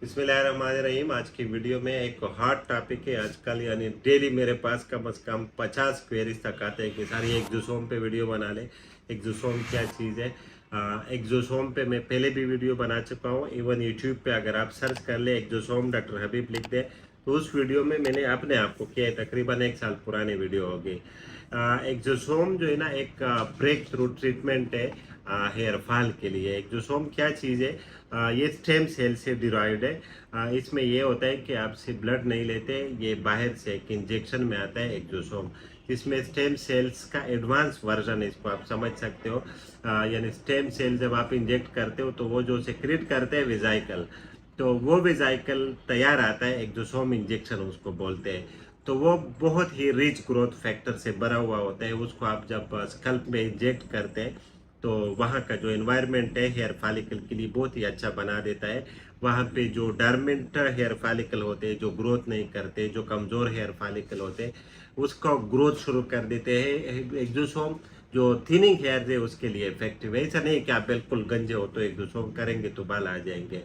बिस्मिल्लाहिर्रहमानिर्रहीम। आज की वीडियो में एक हॉट टॉपिक है आजकल, यानी डेली मेरे पास कम से कम 50 क्वेरीज तक आते हैं कि सारी एक्सोसोम पे वीडियो बना ले। एक्सोसोम क्या चीज़ है? एक्सोसोम पे मैं पहले भी वीडियो बना चुका हूँ। इवन यूट्यूब पे अगर आप सर्च कर ले एक्सोसोम डॉक्टर हबीब लिख दे तो उस वीडियो में मैंने अपने आप को किया है। तकरीबन 1 साल पुरानी वीडियो होगी। एक्सोसोम जो है ना, एक ब्रेक थ्रू ट्रीटमेंट है हेयर फॉल के लिए। एक्सोसोम क्या चीज़ है? ये स्टेम सेल से डिराइव्ड है। इसमें ये होता है कि आपसे ब्लड नहीं लेते, ये बाहर से एक इंजेक्शन में आता है एक्सोसोम, जिसमें स्टेम सेल्स का एडवांस वर्जन है। इसको आप समझ सकते हो। यानी स्टेम सेल जब आप इंजेक्ट करते हो तो वो जो सेक्रेट करते हैं वेजाइकल, तो वो वेजाइकल तैयार आता है, एक्सोसोम इंजेक्शन उसको बोलते हैं। तो वो बहुत ही रिच ग्रोथ फैक्टर से भरा हुआ होता है। उसको आप जब स्कल्प में इंजेक्ट करते हैं तो वहाँ का जो एनवायरनमेंट है हेयर फॉलिकल के लिए बहुत ही अच्छा बना देता है। वहाँ पे जो डरमेंट हेयर फॉलिकल होते हैं, जो ग्रोथ नहीं करते, जो कमज़ोर हेयर फॉलिकल होते हैं, उसका ग्रोथ शुरू कर देते हैं एक्सोसोम। जो थिनिंग हेयर है उसके लिए इफेक्टिव है। ऐसा नहीं कि आप बिल्कुल गंजे हो तो एक्सोसोम करेंगे तो बाल आ जाएंगे।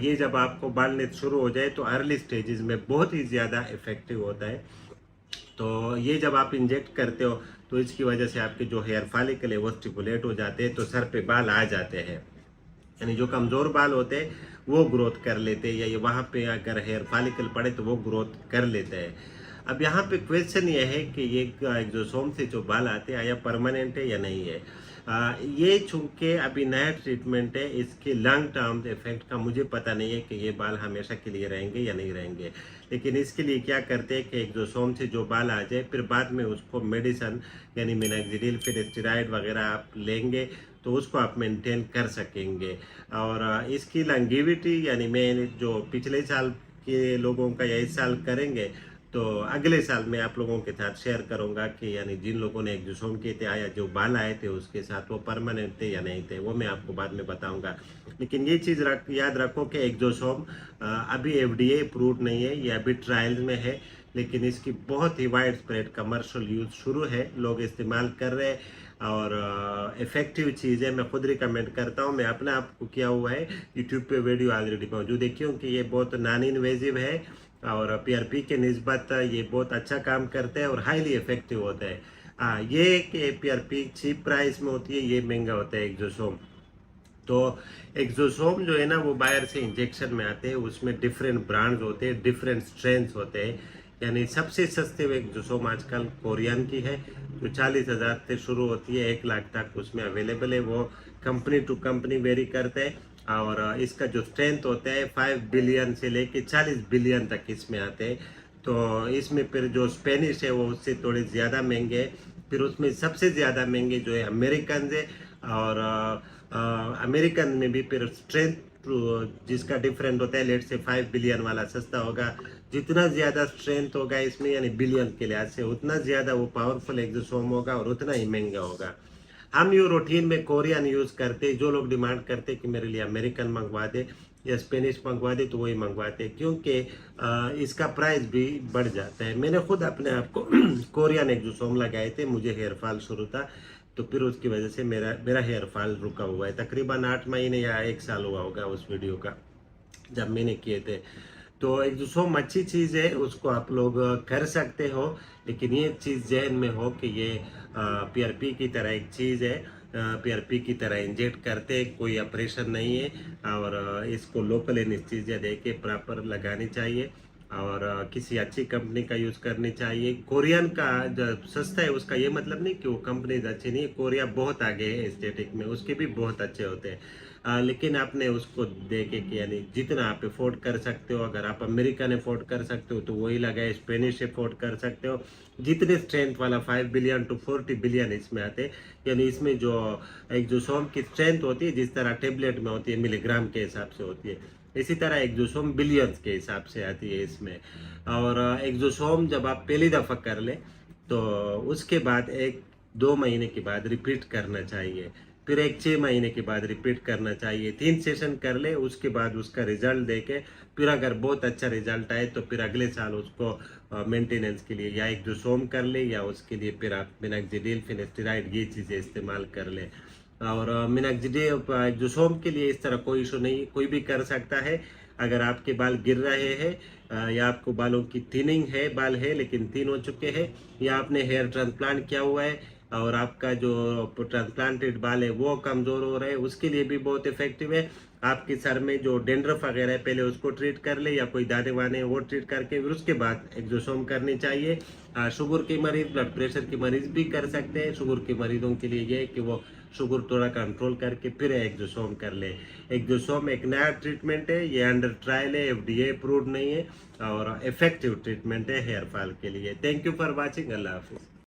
ये जब आपको बाल नेट शुरू हो जाए तो अर्ली स्टेजेस में बहुत ही ज़्यादा इफेक्टिव होता है। तो ये जब आप इंजेक्ट करते हो तो इसकी वजह से आपके जो हेयर फॉलिकल है वो स्टिमुलेट हो जाते हैं, तो सर पे बाल आ जाते हैं। यानी जो कमज़ोर बाल होते हैं वो ग्रोथ कर लेते हैं, या ये वहाँ पे अगर हेयर फॉलिकल पड़े तो वो ग्रोथ कर लेते हैं। अब यहाँ पे क्वेश्चन ये है कि ये एक्सोसोम से जो बाल आते हैं या परमानेंट है या नहीं है। ये चूंकि अभी नया ट्रीटमेंट है, इसके लॉन्ग टर्म इफेक्ट का मुझे पता नहीं है कि ये बाल हमेशा के लिए रहेंगे या नहीं रहेंगे। लेकिन इसके लिए क्या करते हैं कि एक्सोसोम से जो बाल आ जाए फिर बाद में उसको मेडिसन यानी मिनॉक्सिडिल फिर स्टेरॉइड वगैरह आप लेंगे तो उसको आप मेंटेन कर सकेंगे। और इसकी लॉन्गेविटी यानी मैं जो पिछले साल के लोगों का या इस साल करेंगे तो अगले साल मैं आप लोगों के साथ शेयर करूंगा कि यानी जिन लोगों ने एक्सोसोम किए थे या जो बाल आए थे उसके साथ वो परमानेंट थे या नहीं थे, वो मैं आपको बाद में बताऊंगा। लेकिन ये चीज़ याद रखो कि एक्सोसोम अभी एफडीए अप्रूव्ड नहीं है, ये अभी ट्रायल्स में है। लेकिन इसकी बहुत ही वाइड स्प्रेड कमर्शियल यूज शुरू है, लोग इस्तेमाल कर रहे हैं और इफेक्टिव चीज़ है। मैं खुद रिकमेंड करता हूँ, मैं अपने आप को किया हुआ है। यूट्यूब पे वीडियो ऑलरेडी मौजूद है क्योंकि ये बहुत नॉन इन्वेजिव है और पीआरपी के निस्बत ये बहुत अच्छा काम करते हैं और हाईली इफेक्टिव होता है। ये कि पीआरपी चीप प्राइस में होती है, ये महंगा होता है एक्सोसोम। तो एक्सोसोम जो है ना वो बाहर से इंजेक्शन में आते हैं, उसमें डिफरेंट ब्रांड्स होते हैं, डिफरेंट स्ट्रेंथ होते हैं। यानी सबसे सस्ते एक्सोसोम आजकल कोरियन की है जो 40,000 से शुरू होती है, 1 लाख तक उसमें अवेलेबल है। वो कंपनी टू कंपनी वेरी करते हैं। और इसका जो स्ट्रेंथ होता है 5 बिलियन से लेके 40 बिलियन तक इसमें आते हैं। तो इसमें फिर जो स्पेनिश है वो उससे थोड़े ज़्यादा महंगे है। फिर उसमें सबसे ज़्यादा महंगे जो है अमेरिकन है। और अमेरिकन में भी फिर स्ट्रेंथ जिसका डिफरेंट होता है, लेट से 5 बिलियन वाला सस्ता होगा। जितना ज़्यादा स्ट्रेंथ होगा इसमें यानी बिलियन के लिहाज से, उतना ज़्यादा वो पावरफुल एक्सोसोम होगा और उतना ही महंगा होगा। हम यू रूटीन में कोरियन यूज़ करते, जो लोग डिमांड करते कि मेरे लिए अमेरिकन मंगवा दे या स्पेनिश मंगवा दे तो वही मंगवाते, क्योंकि इसका प्राइस भी बढ़ जाता है। मैंने खुद अपने आप को कोरियन एक्सोसोम लगाए थे, मुझे हेयर फॉल शुरू था तो फिर उसकी वजह से मेरा मेरा हेयर फॉल रुका हुआ है। तकरीबन 8 महीने या 1 साल हुआ होगा उस वीडियो का जब मैंने किए थे। तो एक्सोसोम अच्छी चीज़ है, उसको आप लोग कर सकते हो। लेकिन ये चीज़ जहन में हो कि ये पीआरपी की तरह एक चीज़ है, पीआरपी की तरह इंजेक्ट करते, कोई ऑपरेशन नहीं है। और इसको लोकल एनेस्थीसिया दे के प्रॉपर लगानी चाहिए और किसी अच्छी कंपनी का यूज़ करनी चाहिए। कोरियन का जो सस्ता है उसका ये मतलब नहीं कि वो कंपनीज अच्छी नहीं है, कोरिया बहुत आगे है एस्थेटिक में, उसके भी बहुत अच्छे होते हैं। लेकिन आपने उसको देखे कि यानी जितना आप अफोर्ड कर सकते हो, अगर आप अमेरिकन अफोर्ड कर सकते हो तो वही लगाए, स्पेनिश अफोर्ड कर सकते हो। जितने स्ट्रेंथ वाला 5 बिलियन टू 40 बिलियन इसमें आते हैं। यानी इसमें जो एक्सोसोम की स्ट्रेंथ होती है जिस तरह टेबलेट में होती है मिलीग्राम के हिसाब से होती है, इसी तरह एक्सोसोम बिलियंस के हिसाब से आती है इसमें। और एक्सोसोम जब आप पहली दफ़ा कर ले तो उसके बाद 1-2 महीने के बाद रिपीट करना चाहिए, फिर 6 महीने के बाद रिपीट करना चाहिए। 3 सेशन कर ले, उसके बाद उसका रिजल्ट देके फिर अगर बहुत अच्छा रिजल्ट आए तो फिर अगले साल उसको मेंटेनेंस के लिए या एक्सोसोम कर ले या उसके लिए फिर आप मिनॉक्सिडिल फिनेस्टेराइड ये चीज़ें इस्तेमाल कर ले। और मिनॉक्सिडिल एक्सोसोम के लिए इस तरह कोई इशू नहीं, कोई भी कर सकता है। अगर आपके बाल गिर रहे हैं या आपको बालों की थिनिंग है, बाल है लेकिन थिन हो चुके हैं, या आपने हेयर ट्रांसप्लांट किया हुआ है और आपका जो ट्रांसप्लांटेड बाल है वो कमज़ोर हो रहे हैं, उसके लिए भी बहुत इफेक्टिव है। आपके सर में जो डेंड्रफ वगैरह है पहले उसको ट्रीट कर ले, या कोई दाने वाने वो ट्रीट करके फिर उसके बाद एक्सोसोम करनी चाहिए। शुगर के मरीज, ब्लड प्रेशर के मरीज भी कर सकते हैं। शुगर के मरीजों के लिए ये है कि वो शुगर थोड़ा कंट्रोल करके फिर एक्सोसोम कर ले। एक्सोसोम एक नया ट्रीटमेंट है, ये अंडर ट्रायल है, FDA अप्रूव्ड नहीं है और इफेक्टिव ट्रीटमेंट है हेयर फॉल के लिए। Thank you for watching. अल्लाह हाफिज़।